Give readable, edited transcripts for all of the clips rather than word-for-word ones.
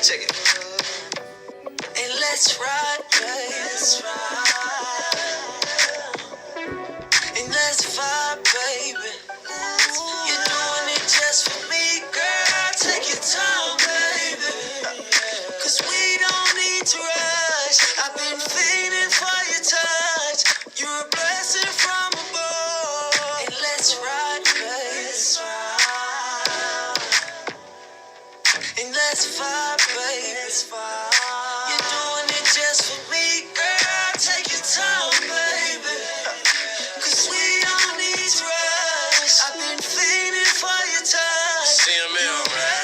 Check it. And let's ride, baby. Let's ride. And let's vibe, baby. You're doing it just for me, girl. Take your time, baby. Cause we don't need to rush. I've been feeling for your touch. You're a blessing from above. And let's ride, baby. Let's ride. And let's vibe, baby. Let's vibe. You're doing it just for me, girl. Take your time, baby. Cause we don't need to rush. I've been feeling for your touch. CML, man.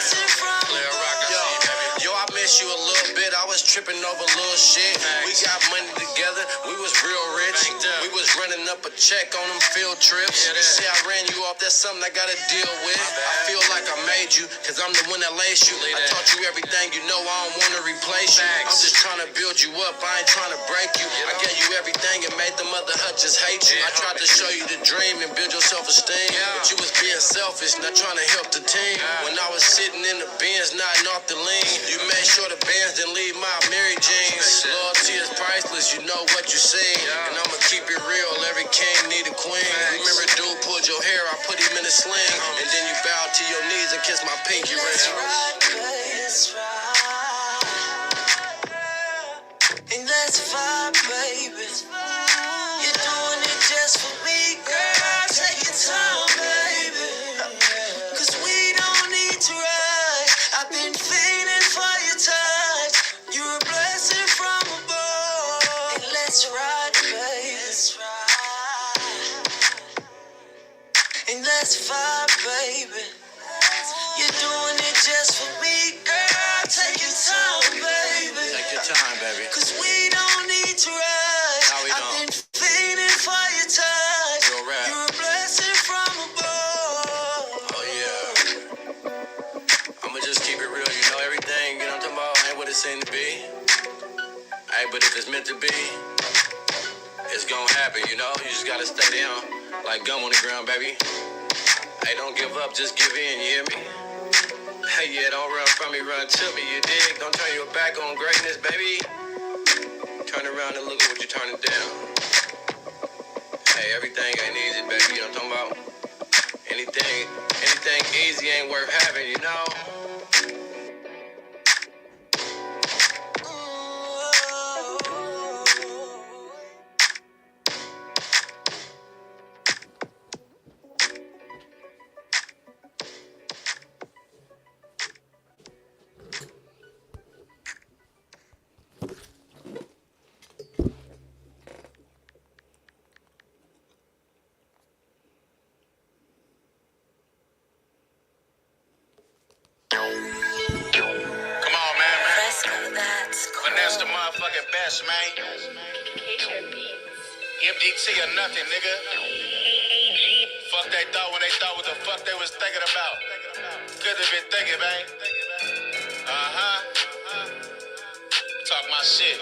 Player rock, I see you, baby. Yo, I miss you a little bit. I was tripping over little shit. We got money together. We was real rich. We was running up a check on them field trips. See, I ran you off. That's something I gotta deal with. I feel like I made you, cause I'm the one that laced you. I taught you everything you know. I don't wanna replace you. I'm just trying to build you up. I ain't trying to break you. I gave you everything and made them other hutches hate you. I tried to show you the dream and build your self-esteem, but you was being selfish, not trying to help the team. When I was sitting in the Benz, nodding off the lean, you made sure the bands didn't leave my Mary jeans. Loyalty is priceless, you know what you seen. And I'ma keep it real, every king need a queen. Remember dude pulled your hair, I put him in a sling. And then you bowed to your knees and kissed my pinky ring. Let's ride, let's ride. And let's vibe, baby. You're doing it just for me, girl. Take your time, baby. Cause we don't need to rush. I've been feeling for your touch. You're a blessing from above. And let's ride, baby. Let's ride. And let's vibe, baby. You're doing it just for me, girl. Take your time, baby. Take your time, baby. Cause we don't need to rush. No, we I've don't. been feeling for your touch. Real rap. You're a blessing from above. Oh yeah. I'ma just keep it real, you know everything, you know what I'm talking about, ain't what it seemed to be. Hey, but if it's meant to be, it's gonna happen, you know? You just gotta stay down, like gum on the ground, baby. Hey, don't give up, just give in, you hear me? Hey, yeah, don't run from me, run to me, you dig? Don't turn your back on greatness, baby. Turn around and look at what you're turning down. Hey, everything ain't easy, baby, you know what I'm talking about? Anything easy ain't worth having, you know? Come on, man. Finesse the motherfucking best, man. MDT or nothing, nigga. Fuck they thought when they thought what the fuck they was thinking about. Could have been thinking, man. Talk my shit.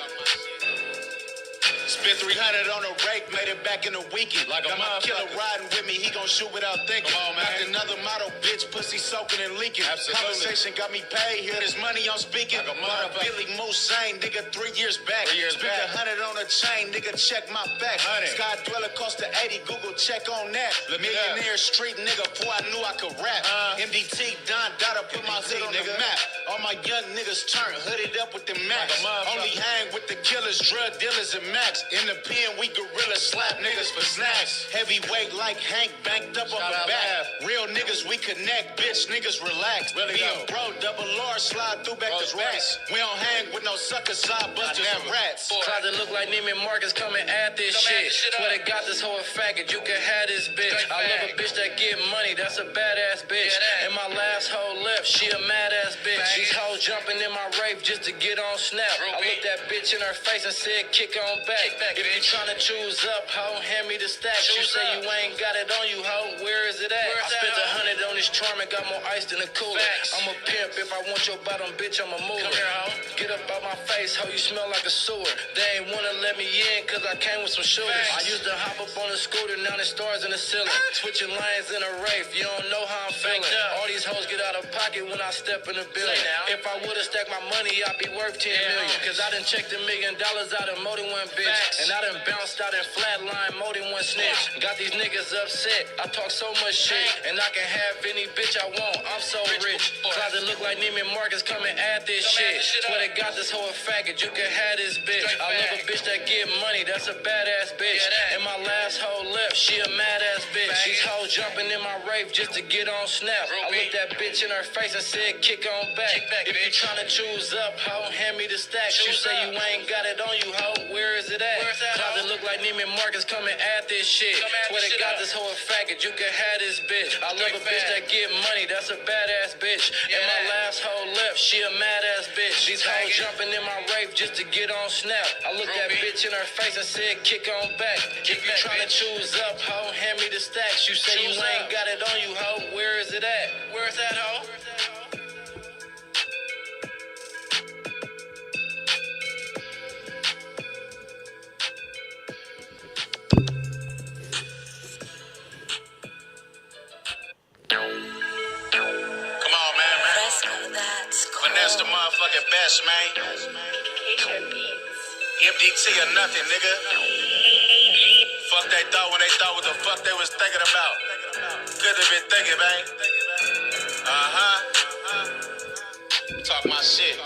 Spent 300 on a rake, made it back in a weekend. Like got my killer riding with me, he gon' shoot without thinking. Come on, man. Knocked another model, bitch, pussy soaking and leaking. Absolutely. Conversation got me paid, hear this money I'm speaking. Like a Billy Moose Sane, nigga, 3 years back. Spent 100 on a chain, nigga, check my back. Sky Dweller cost to 80, Google check on that. Millionaire street nigga, before I knew I could rap. MDT, Don Dada, put my hood on the map. All my young niggas turn hooded up with the max. Only hang with the killers, drug dealers, and max. In the pen, we gorilla slap niggas for snacks. Heavyweight like Hank, banked up on the back. Real niggas, we connect, bitch, niggas relax. Being bro, double R, slide through back to rats. We don't hang with no sucker side busters and rats. Try to look like Neiman Marcus, come and add this shit. Swear to God, this whole faggot, you can have this bitch. I love a bitch that get money, that's a badass bitch. And my last hoe left, she a mad ass bitch. These hoes jumping in my rape just to get on snap. I looked that bitch in her face and said, kick on back. If you tryna choose up, ho, hand me the stacks. You say you ain't got it on you, ho, where is it at? I spent 100 on this charm and got more ice than a cooler. I'm a pimp if I want want your bottom, bitch, I'ma move. Come here, ho. Get up out my face, ho, you smell like a sewer. They ain't wanna let me in, cause I came with some shooters. I used to hop up on a scooter, now there's stars in the ceiling. Switching lanes in a Wraith, you don't know how I'm feeling. All these hoes get out of pocket when I step in the building. If I would've stacked my money, I'd be worth 10 million. Cause I done checked $1 million out of more than one bitch. And I done bounced out and flatline more than one snitch. Got these niggas upset, I talk so much shit. And I can have any bitch I want, I'm so rich. Closet look like Neiman Marcus, come and add this shit. Swear to God, this hoe a faggot, you can have this bitch. I love a bitch that get money, that's a badass bitch. And my last hoe left, she a mad ass bitch. These hoes jumping in my Wraith just to get on Snap. I looked that bitch in her face and said, kick on back. If you tryna choose up, hoe, hand me the stacks. You say you ain't got it on you, hoe, where is it at? Closet look like Neiman Marcus, come and add this shit. Swear to God, this hoe a faggot, you can have this bitch. I love a bitch that get money, that's a badass bitch. And my last hoe left, she a mad ass bitch. These hoes jumping in my Wraith just to get on Snap. I looked that bitch in her face and said, kick on back. If you tryna choose up, hoe, hand me the stacks. You say you ain't got it on you, hoe, where is it at? Where's that hoe? Come on, man. Finesse the motherfucking best, man. MDT or nothing, nigga. Fuck they thought when they thought what the fuck they was thinking about. Could have been thinking, man. Talk my shit.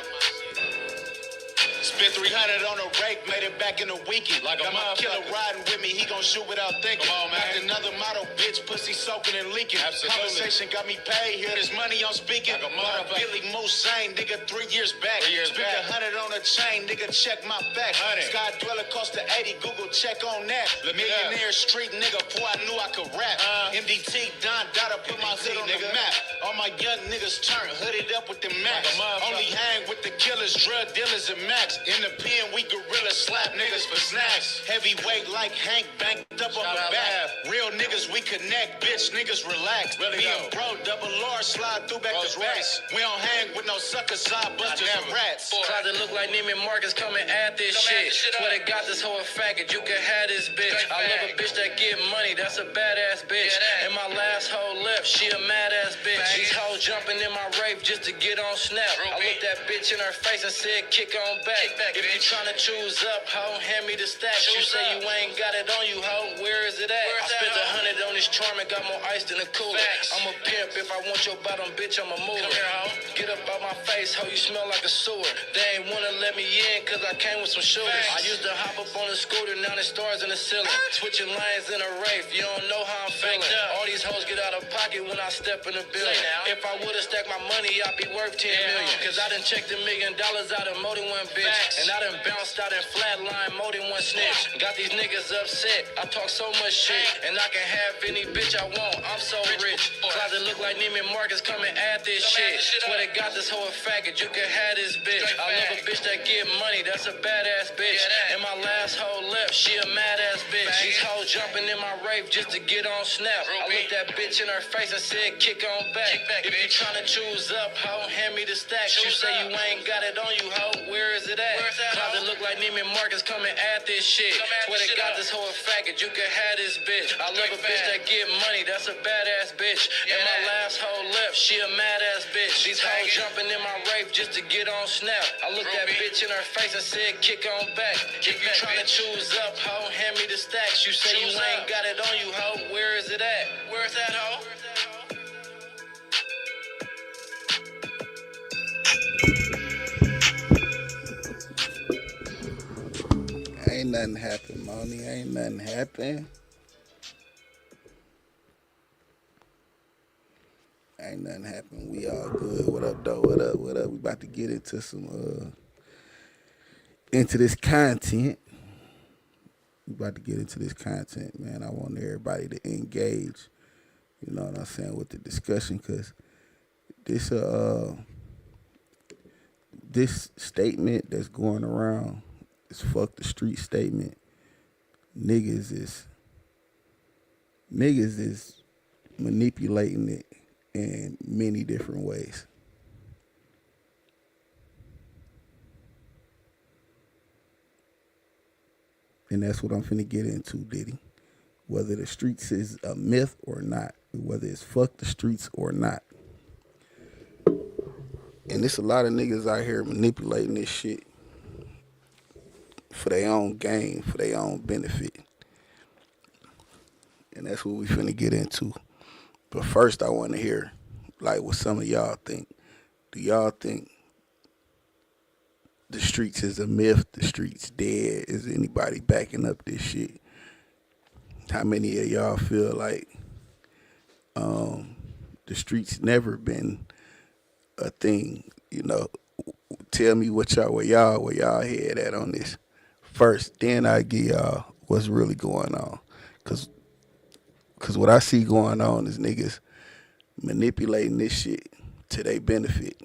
Spent 300 on a rake, made it back in a weekend. Like got my killer riding with me, he gon' shoot without thinking. Come on, man. Knocked another model, bitch, pussy soaking and leaking. Absolutely. Conversation got me paid, hear this money I'm speaking. Like a Billy Moose Sane, nigga, 3 years back. Spent 100 on a chain, nigga, check my facts. Sky Dweller cost to 80, Google check on that. Millionaire street nigga, boy, I knew I could rap. MDT, Don Dada, put my hood on the map. All my young niggas turn, hooded up with the max. Only hang with the killers, drug dealers, and max. In the pen, we gorilla slap niggas for snacks. Heavyweight like Hank, banked up on the back. Real niggas, we connect, bitch, niggas relax. Being bro, double R, slide through back to rats. We don't hang with no sucker side busters and rats. Closet look like Neiman Marcus, come and add this shit. Swear to God, this hoe a faggot, you can have this bitch. I love a bitch that get money, that's a badass bitch. And my last hoe left, she a mad ass bitch. These hoes jumping in my Wraith just to get on Snap. I looked that bitch in her face and said, kick on back. If you tryna choose up, hoe, hand me the stacks. You say you ain't got it on you, hoe, where is it at? I spent 100 on this charm and got more ice than a cooler. I'm a pimp, if I want your bottom, bitch, I'ma move it. Get up out my face, hoe, you smell like a sewer. They ain't wanna let me in, cause I came with some shooters. I used to hop up on a scooter, now there's stars in the ceiling. Switching lanes in a Wraith, you don't know how I'm feeling. All these hoes get out of pocket when I step in the building. If I would've stacked my money, I'd be worth 10 million. Cause I done checked $1 million out of more than one bitch. And I done bounced out and flatline more than one snitch. Got these niggas upset, I talk so much shit. And I can have any bitch I want, I'm so rich. Closet look like Neiman Marcus, come and add this shit. Swear to God, this hoe a faggot, you can have this bitch. I love a bitch that get money, that's a badass bitch. And my last hoe left, she a mad ass bitch. These hoes jumping in my Wraith just to get on Snap. I looked that bitch in her face and said, kick on back. If you tryna choose up, hoe, hand me the stacks. You say you ain't got it on you, hoe, where is it at? Closet look like Neiman Marcus, come and add this shit. Swear to God, this hoe a faggot, you can have this bitch. I love a bitch that get money, that's a badass bitch. And my last hoe left, she a mad ass bitch. These hoes jumping in my Wraith just to get on Snap. I looked that bitch in her face and said, kick on back. If you tryna choose up, hoe, hand me the stacks. You say you ain't got it on you, hoe, where is it at? Where's that hoe? Ain't nothing happen, Money. Ain't nothing happen. Ain't nothing happen. We all good. What up, though? What up? What up? We about to get into some into this content. We about to get into this content, man. I want everybody to engage. You know what I'm saying, with the discussion, cause this statement that's going around, this fuck the street statement, niggas is manipulating it in many different ways. And that's what I'm finna get into, Diddy. Whether the streets is a myth or not, whether it's fuck the streets or not. And there's a lot of niggas out here manipulating this shit for their own gain, for their own benefit. And that's what we finna get into. But first, I want to hear, like, what some of y'all think. Do y'all think the streets is a myth? The streets dead? Is anybody backing up this shit? How many of y'all feel like the streets never been a thing? You know, tell me where y'all head at on this first. Then I give y'all what's really going on, cause what I see going on is niggas manipulating this shit to their benefit.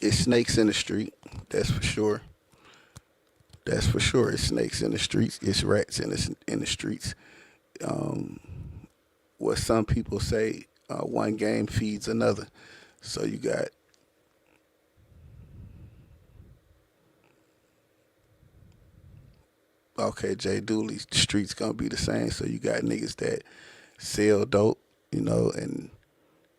It's snakes in the street, that's for sure. That's for sure. It's snakes in the streets. It's rats in the streets. Um, what some people say, one game feeds another. So you got okay, Jay Dooley's the streets gonna be the same. So you got niggas that sell dope, and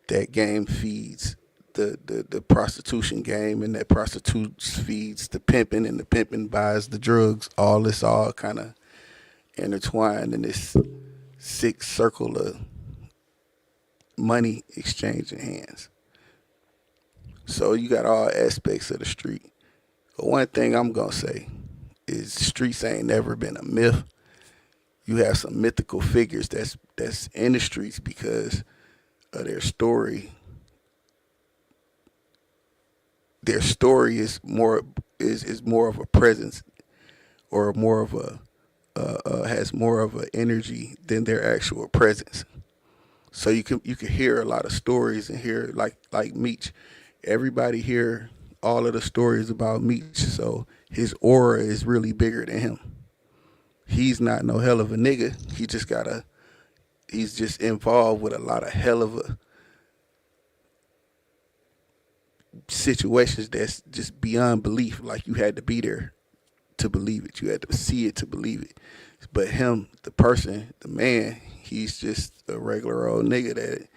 that game feeds the prostitution game, and that prostitution feeds the pimping, and the pimping buys the drugs. All kind of intertwined in this sick circle of money exchanging hands. So you got all aspects of the street. But one thing I'm gonna say is streets ain't never been a myth. You have some mythical figures that's in the streets because of their story. Their story is more of a presence, or more of a has more of an energy than their actual presence. So you can hear a lot of stories and hear like Meech. Everybody hear all of the stories about Meech. So his aura is really bigger than him. He's not no hell of a nigga. He's just involved with a lot of hell of a situations that's just beyond belief. Like, you had to be there to believe it. You had to see it to believe it. But him, the person, the man, he's just a regular old nigga that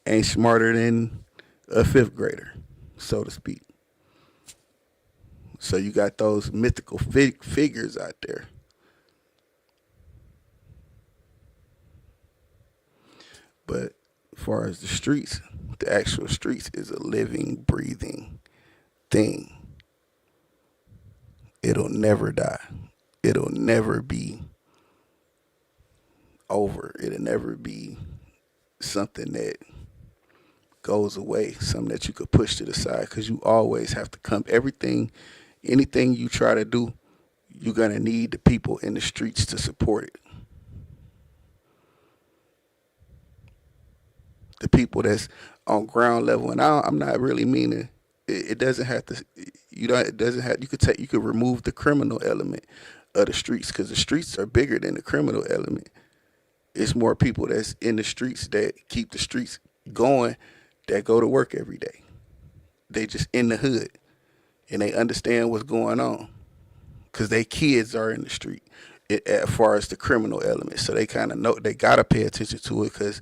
ain't smarter than a fifth grader, so to speak. So you got those mythical figures out there. But as far as the streets, the actual streets is a living, breathing thing. It'll never die. It'll never be over. It'll never be something that goes away, something that you could push to the side, because you always have to come. Anything you try to do, you're going to need the people in the streets to support it. The people that's on ground level, and I'm not really meaning it doesn't have to. It doesn't have. You could remove the criminal element of the streets, because the streets are bigger than the criminal element. It's more people that's in the streets that keep the streets going, that go to work every day. They just in the hood, and they understand what's going on, because their kids are in the street. As far as the criminal element, so they kind of know they gotta pay attention to it, because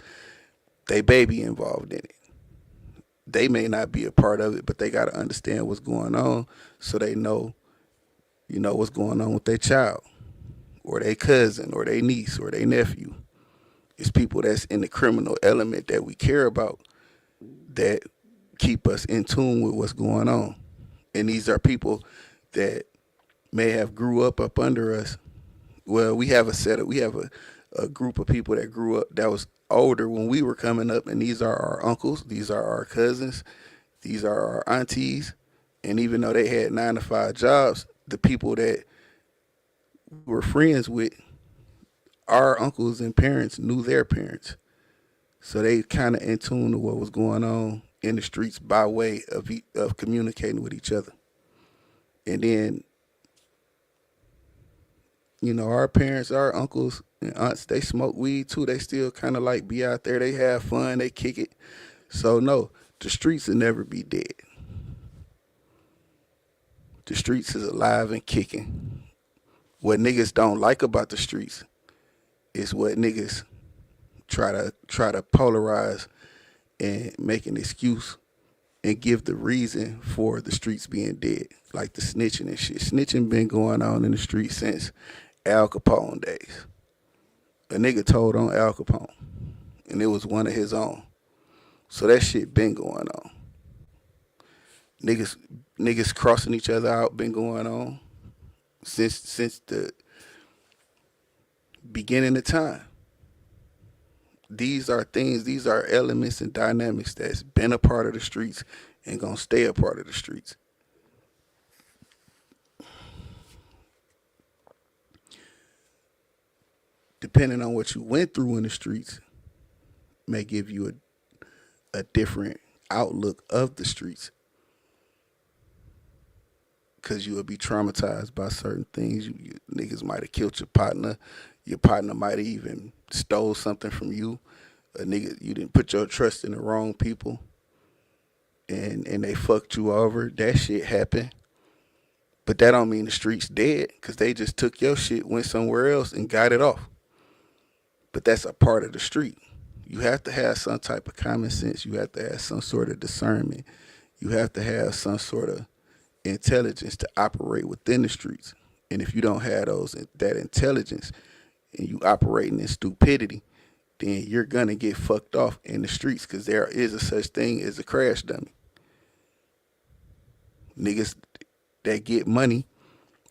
they baby involved in it. They may not be a part of it, but they got to understand what's going on, so they know, what's going on with their child, or their cousin, or their niece, or their nephew. It's people that's in the criminal element that we care about, that keep us in tune with what's going on. And these are people that may have grew up under us. Well, we have a group of people that grew up, that was older when we were coming up, and these are our uncles, these are our cousins, these are our aunties. And even though they had 9-to-5 jobs, the people that we were friends with, our uncles and parents knew their parents. So they kind of in tune to what was going on in the streets by way of communicating with each other. And then, our parents, our uncles and aunts, they smoke weed too. They still kind of like be out there. They have fun. They kick it. So no, the streets will never be dead. The streets is alive and kicking. What niggas don't like about the streets is what niggas try to polarize and make an excuse and give the reason for the streets being dead, like the snitching and shit. Snitching been going on in the streets since Al Capone days. A nigga told on Al Capone, and it was one of his own. So that shit been going on. Niggas crossing each other out been going on since the beginning of time. These are things, these are elements and dynamics that's been a part of the streets and gonna stay a part of the streets. Depending on what you went through in the streets, may give you a different outlook of the streets. Because you will be traumatized by certain things. You niggas might have killed your partner. Your partner might have even stole something from you. A nigga, you didn't put your trust in the wrong people, and they fucked you over. That shit happened. But that don't mean the streets dead, because they just took your shit, went somewhere else, and got it off. But that's a part of the street. You have to have some type of common sense. You have to have some sort of discernment. You have to have some sort of intelligence to operate within the streets. And if you don't have that intelligence and you operating in stupidity, then you're gonna get fucked off in the streets, because there is a such thing as a crash dummy. Niggas that get money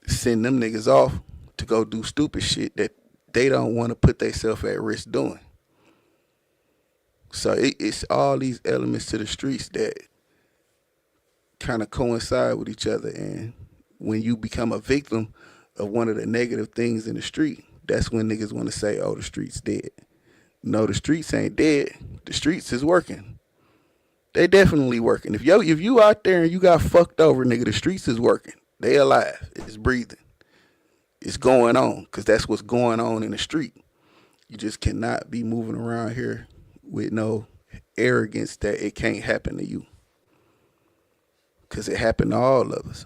send them niggas off to go do stupid shit that they don't want to put themselves at risk doing. So it's all these elements to the streets that kind of coincide with each other. And when you become a victim of one of the negative things in the street, that's when niggas want to say, oh, the streets dead. No, the streets ain't dead. The streets is working. They definitely working. If you out there and you got fucked over, nigga, the streets is working. They alive. It's breathing. It's going on, because that's what's going on in the street. You just cannot be moving around here with no arrogance that it can't happen to you, because it happened to all of us.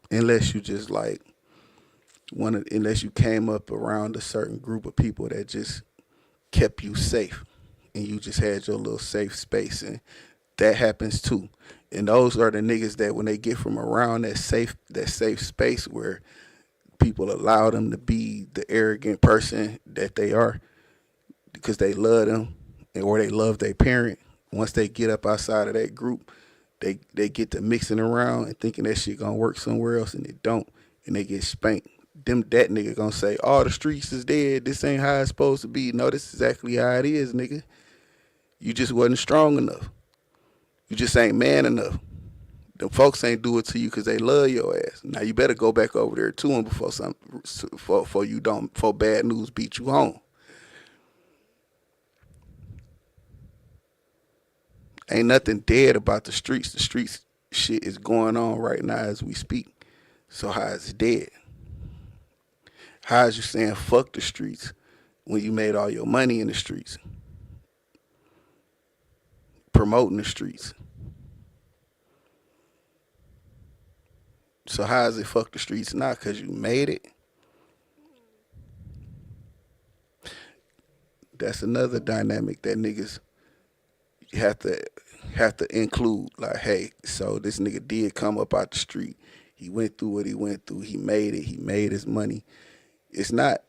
Unless you just like unless you came up around a certain group of people that just kept you safe, and you just had your little safe space, and that happens too. And those are the niggas that when they get from around that safe space where people allow them to be the arrogant person that they are, because they love them or they love their parent. Once they get up outside of that group, they get to mixing around and thinking that shit gonna work somewhere else, and it don't, and they get spanked. That nigga gonna say, oh, the streets is dead. This ain't how it's supposed to be. No, this is exactly how it is, nigga. You just wasn't strong enough. You just ain't man enough. Them folks ain't do it to you because they love your ass. Now you better go back over there to them before bad news beat you home. Ain't nothing dead about the streets. The streets shit is going on right now as we speak. So how is it dead? How is you saying fuck the streets when you made all your money in the streets? Promoting the streets. So how is it fuck the streets now? Because you made it? That's another dynamic that niggas have to include. Like, hey, so this nigga did come up out the street. He went through what he went through. He made it. He made his money. It's not.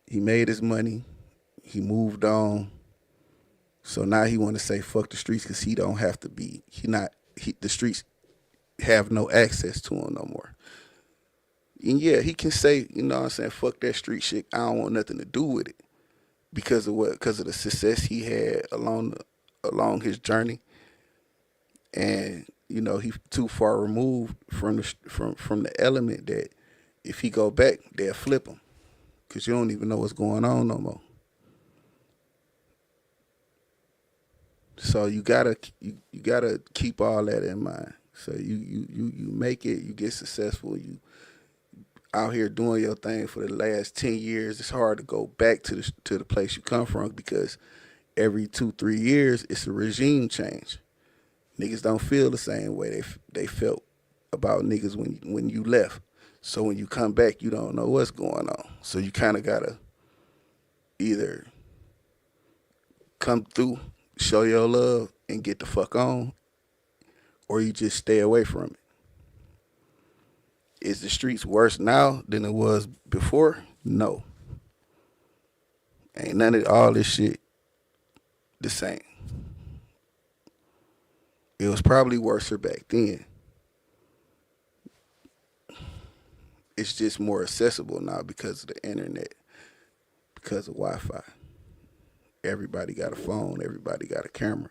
He made his money. He moved on. So now he want to say fuck the streets because he don't have to be. The streets have no access to him no more. And yeah, he can say, you know what I'm saying, fuck that street shit. I don't want nothing to do with it. Because of what? Because of the success he had along his journey. And, you know, he too far removed from the element that if he go back, they'll flip him. Because you don't even know what's going on no more. So you gotta keep all that in mind. So you make it, you get successful, you out here doing your thing for the last 10 years. It's hard to go back to the place you come from, because every 2-3 years it's a regime change. Niggas don't feel the same way they felt about niggas when you left. So when you come back, you don't know what's going on. So you kind of gotta either come through, show your love, and get the fuck on, or you just stay away from it. Is the streets worse now than it was before? No. Ain't none of all this shit the same. It was probably worse back then. It's just more accessible now because of the internet, because of Wi-Fi. Everybody got a phone, everybody got a camera,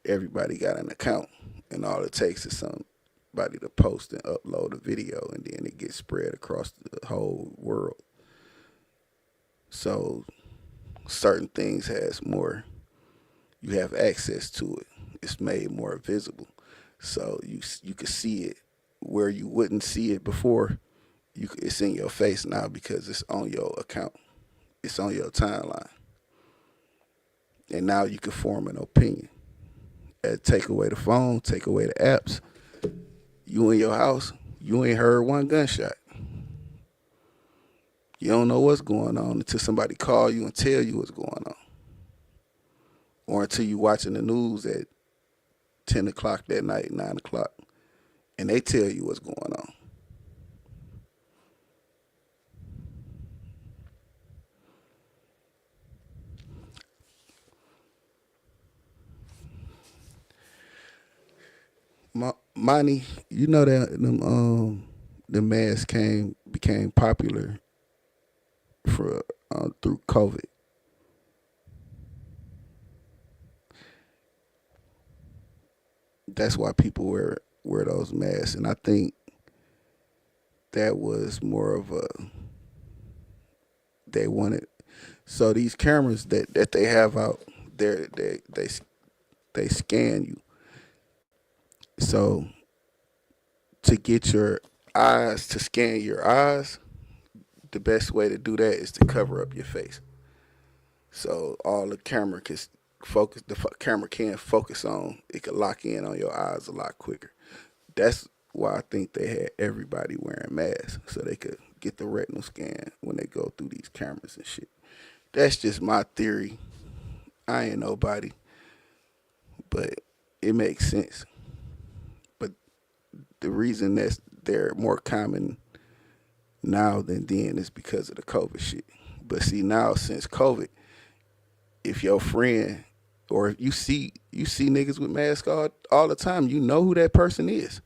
everybody got an account, and all it takes is somebody to post and upload a video, and then it gets spread across the whole world. So certain things has more, you have access to it. It's made more visible. So you can see it where you wouldn't see it before. It's in your face now because it's on your account. It's on your timeline. And now you can form an opinion. Take away the phone, take away the apps. You in your house, you ain't heard one gunshot. You don't know what's going on until somebody call you and tell you what's going on. Or until you watching the news at 10 o'clock that night, 9 o'clock, and they tell you what's going on. Money, you know that the masks became popular for through COVID. That's why people wear those masks, and I think that was more of a they wanted. So these cameras that they have out there, they scan you. So to get your eyes to scan your eyes, the best way to do that is to cover up your face. So all the camera can focus. The camera can focus on. It can lock in on your eyes a lot quicker. That's why I think they had everybody wearing masks so they could get the retinal scan when they go through these cameras and shit. That's just my theory. I ain't nobody, but it makes sense. But the reason that they're more common now than then is because of the COVID shit. But see, now since COVID, if your friend or if you see niggas with masks all the time, you know who that person is.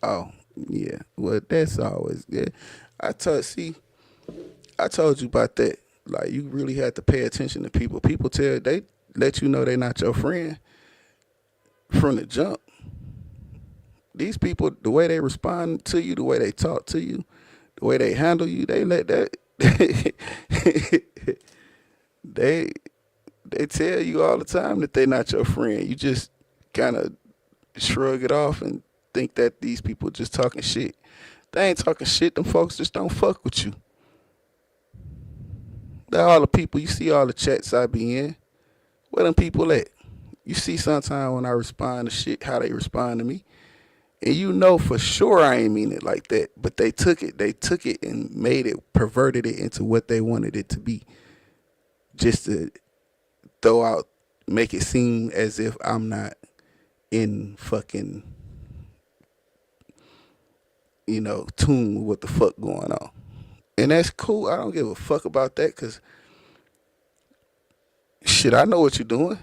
Oh, yeah. Well, that's always good. I told you about that. Like, you really have to pay attention to people. They let you know they're not your friend from the jump. These people, the way they respond to you, the way they talk to you, the way they handle you, they let that they tell you all the time that they're not your friend. You just kind of shrug it off and think that these people just talking shit. They ain't talking shit. Them folks just don't fuck with you. They're all the people, you see all the chats I be in. Where them people at? You see sometime when I respond to shit, how they respond to me. And you know for sure I ain't mean it like that. But they took it and made it, perverted it into what they wanted it to be. Just to make it seem as if I'm not in fucking, tune with what the fuck going on. And that's cool. I don't give a fuck about that because, shit, I know what you're doing.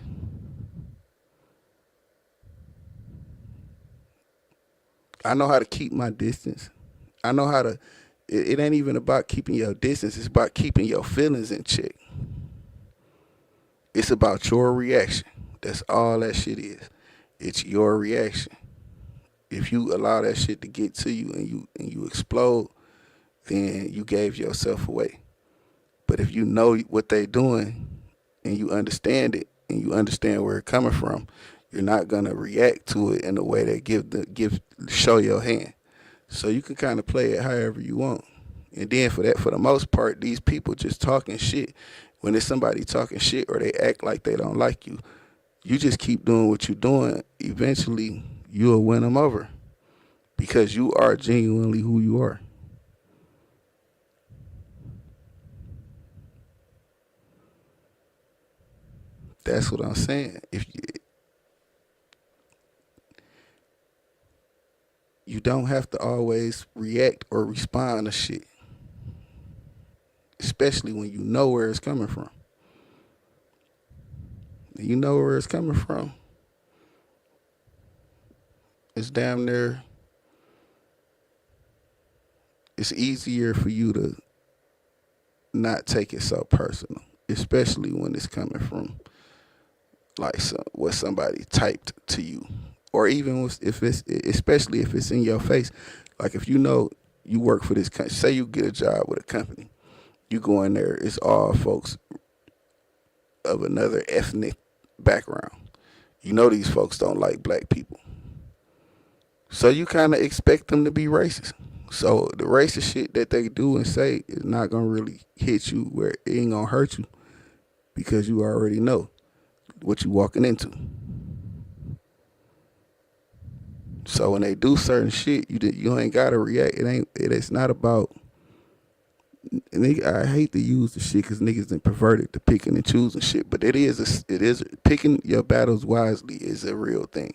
I know how to keep my distance. I know how to, it ain't even about keeping your distance. It's about keeping your feelings in check. It's about your reaction. That's all that shit is. It's your reaction. If you allow that shit to get to you and you explode, then you gave yourself away. But if you know what they doing and you understand it and you understand where it's coming from, you're not gonna react to it in a way that show your hand. So you can kind of play it however you want. And then for the most part, these people just talking shit. When there's somebody talking shit or they act like they don't like you just keep doing what you're doing. Eventually, you'll win them over because you are genuinely who you are. That's what I'm saying. If you don't have to always react or respond to shit, especially when you know where it's coming from. You know where it's coming from. It's damn near. It's easier for you to not take it so personal, especially when it's coming from like what somebody typed to you, or even if it's especially if it's in your face. Like if you know you work for this company, say you get a job with a company, you go in there, it's all folks of another ethnic background. You know these folks don't like black people, so you kind of expect them to be racist. So the racist shit that they do and say is not gonna really hit you where it ain't gonna hurt you because you already know what you walking into. So when they do certain shit, you ain't gotta react. It's not about. I hate to use the shit because niggas done perverted to picking and choosing shit, but it is picking your battles wisely is a real thing.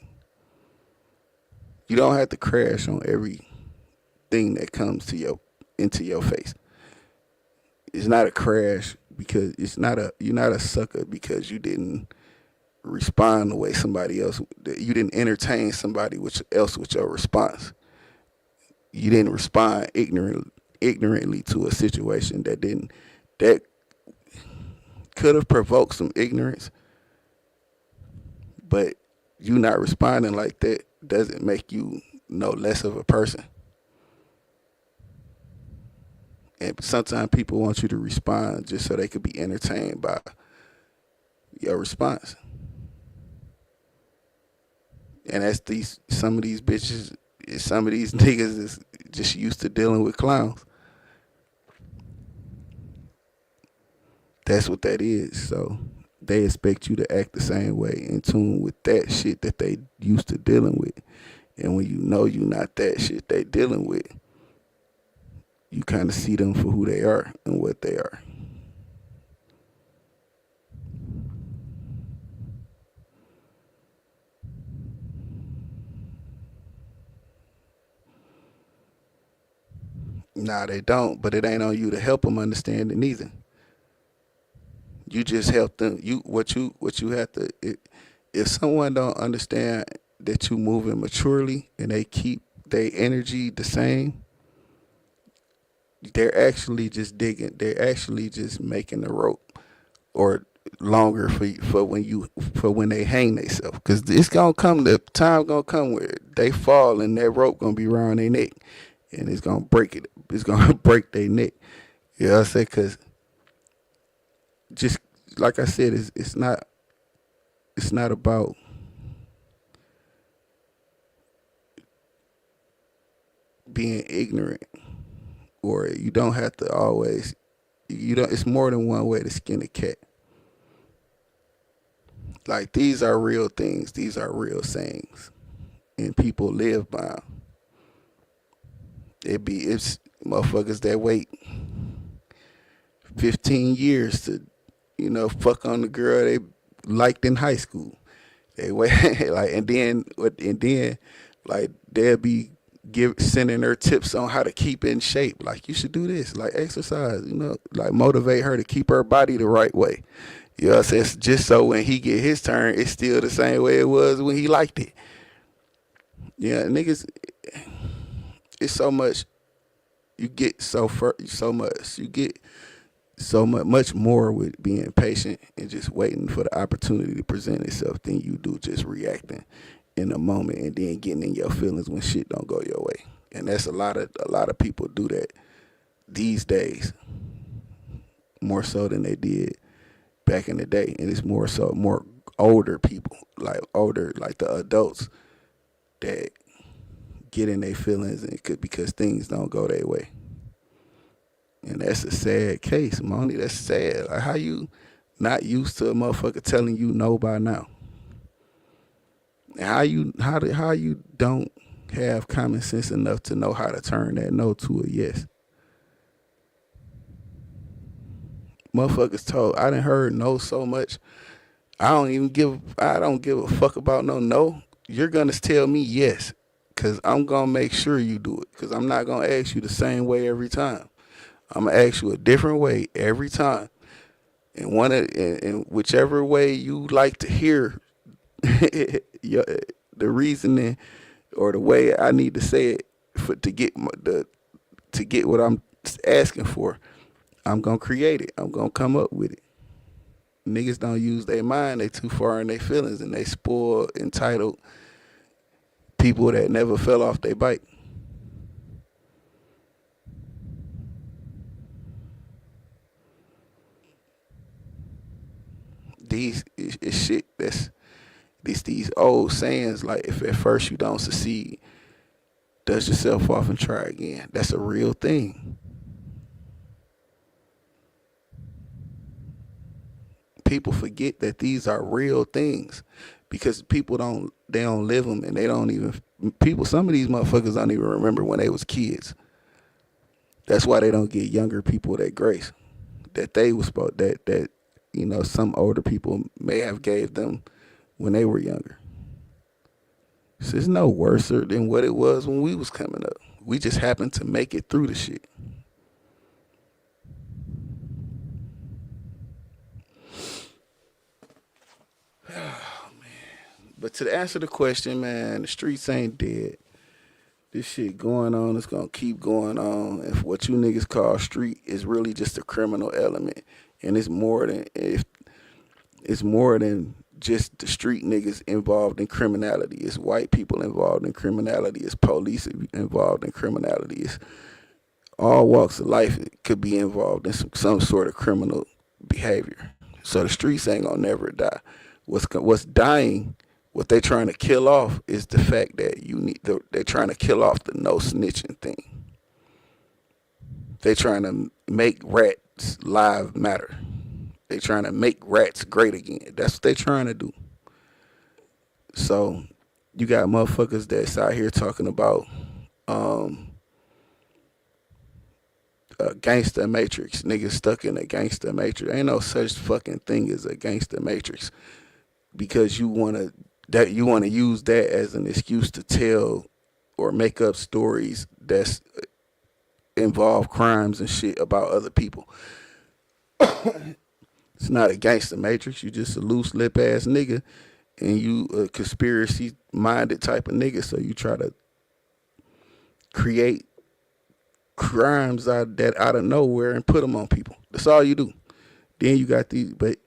You don't have to crash on everything that comes to into your face. It's not a crash because you're not a sucker because you didn't respond the way somebody else. You didn't entertain somebody else with your response. You didn't respond ignorantly to a situation that could have provoked some ignorance, but you not responding like that doesn't make you no less of a person. And sometimes people want you to respond just so they could be entertained by your response. And that's some of these bitches, some of these niggas is just used to dealing with clowns. That's what that is. So they expect you to act the same way, in tune with that shit that they used to dealing with. And when you know you're not that shit they dealing with, you kind of see them for who they are and what they are. Nah, they don't, but it ain't on you to help them understand it neither. You just help them. What you have to. If someone don't understand that you moving maturely and they keep their energy the same, they're actually just digging. They're actually just making the rope or longer for when they hang themselves. Cause it's gonna come. The time gonna come where they fall and that rope gonna be around their neck, and it's gonna break it. It's gonna break their neck. You know what I'm saying? Cause just like I said, it's not about being ignorant, or you don't have to always. You don't. It's more than one way to skin a cat. Like these are real things. These are real sayings, and people live by 'em. It's motherfuckers that wait 15 years to, fuck on the girl they liked in high school. They wait like and then like they'll be sending her tips on how to keep in shape. Like you should do this, like exercise, like motivate her to keep her body the right way. You know what I'm saying? Just so when he get his turn, it's still the same way it was when he liked it. Yeah, niggas, it's so much. You get so much. You get so much more with being patient and just waiting for the opportunity to present itself than you do just reacting in the moment and then getting in your feelings when shit don't go your way. And that's a lot of people do that these days more so than they did back in the day. And it's more older people, like the adults that get in their feelings and because things don't go their way. And that's a sad case, Money. That's sad. Like, how you not used to a motherfucker telling you no by now? And how you don't have common sense enough to know how to turn that no to a yes? Motherfuckers told I done heard no so much. I don't give a fuck about no. You're gonna tell me yes. Cause I'm gonna make sure you do it. Cause I'm not gonna ask you the same way every time. I'm gonna ask you a different way every time. And and whichever way you like to hear the reasoning or the way I need to say it to get what I'm asking for, I'm gonna create it. I'm gonna come up with it. Niggas don't use their mind. They too far in their feelings, and they spoil entitled people that never fell off their bike. These is shit that's these old sayings like, if at first you don't succeed, dust yourself off and try again. That's a real thing. People forget that these are real things because people don't live them, and they don't even people. Some of these motherfuckers don't even remember when they was kids. That's why they don't get younger people that grace that they was supposed that some older people may have gave them when they were younger. So it's no worse than what it was when we was coming up. We just happened to make it through the shit. But to answer the question, man, the streets ain't dead. This shit going on, it's gonna keep going on. If what you niggas call street is really just a criminal element, and it's more than just the street niggas involved in criminality. It's white people involved in criminality. It's police involved in criminality. It's all walks of life could be involved in some sort of criminal behavior. So the streets ain't gonna never die. What's dying, what they trying to kill off is the fact that they're trying to kill off the no snitching thing. They trying to make rats live matter. They trying to make rats great again. That's what they trying to do. So you got motherfuckers that's out here talking about a gangster matrix. Niggas stuck in a gangster matrix. Ain't no such fucking thing as a gangster matrix, because you wanna use that as an excuse to tell or make up stories that's involve crimes and shit about other people. It's not a gangster matrix. You just a loose lip ass nigga, and you a conspiracy minded type of nigga. So you try to create crimes out of nowhere and put them on people. That's all you do. Then you got these. But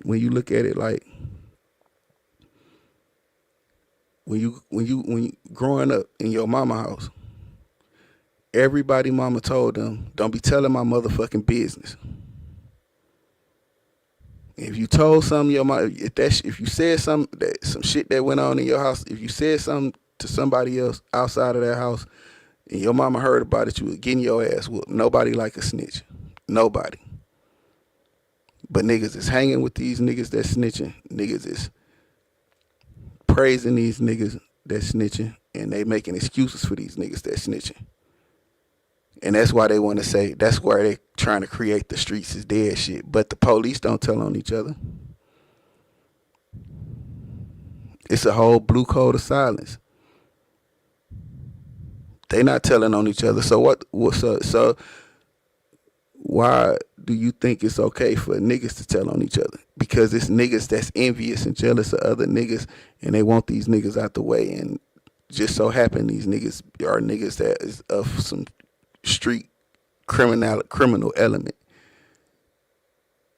when you look at it, like when you growing up in your mama house, everybody mama told them, don't be telling my motherfucking business. If you told something your mom, if you said some shit that went on in your house, if you said something to somebody else outside of that house, and your mama heard about it, you was getting your ass whooped. Nobody like a snitch. Nobody. But niggas is hanging with these niggas that snitching. Niggas is praising these niggas that snitching, and they making excuses for these niggas that snitching. And that's why they want to say, that's why they trying to create the streets is dead shit. But the police don't tell on each other. It's a whole blue code of silence. They not telling on each other. So so why do you think it's okay for niggas to tell on each other? Because it's niggas that's envious and jealous of other niggas, and they want these niggas out the way. And just so happen these niggas are niggas that is of some street criminal element,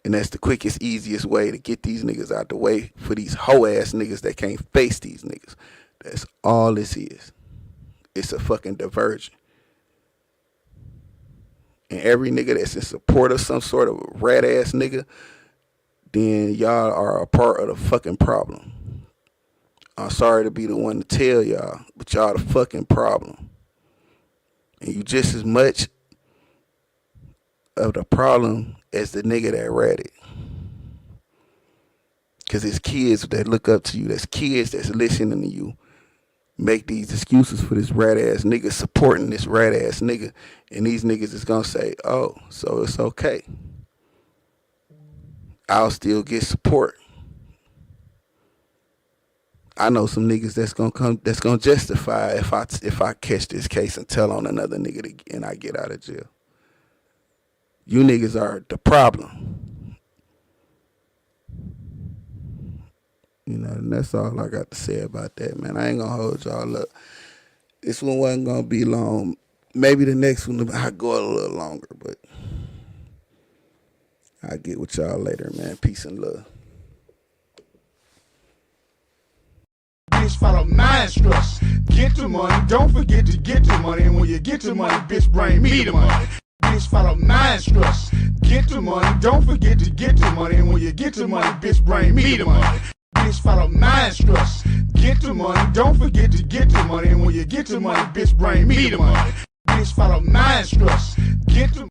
and that's the quickest, easiest way to get these niggas out the way for these hoe ass niggas that can't face these niggas. That's all this is. It's a fucking diversion. And every nigga that's in support of some sort of rat ass nigga, then y'all are a part of the fucking problem. I'm sorry to be the one to tell y'all, but y'all the fucking problem. And you just as much of the problem as the nigga that read it. Cause it's kids that look up to you. There's kids that's listening to you. Make these excuses for this rat ass nigga supporting this rat ass nigga. And these niggas is gonna say, oh, so it's okay. I'll still get support. I know some niggas that's gonna justify if I catch this case and tell on another nigga and I get out of jail. You niggas are the problem. You know, and that's all I got to say about that, man. I ain't gonna hold y'all up. This one wasn't gonna be long. Maybe the next one I go a little longer, but I'll get with y'all later, man. Peace and love. Bitch, follow my instructions. Get the money, don't forget to get the money. And when you get the money, bitch, bring me the money. Bitch, follow my instructions. Get the money, don't forget to get the money. And when you get the money, bitch, bring me the money. Bitch, follow my instructions. Get the money, don't forget to get the money. And when you get the money, bitch, bring me the money. Bitch, follow my instructions. Get the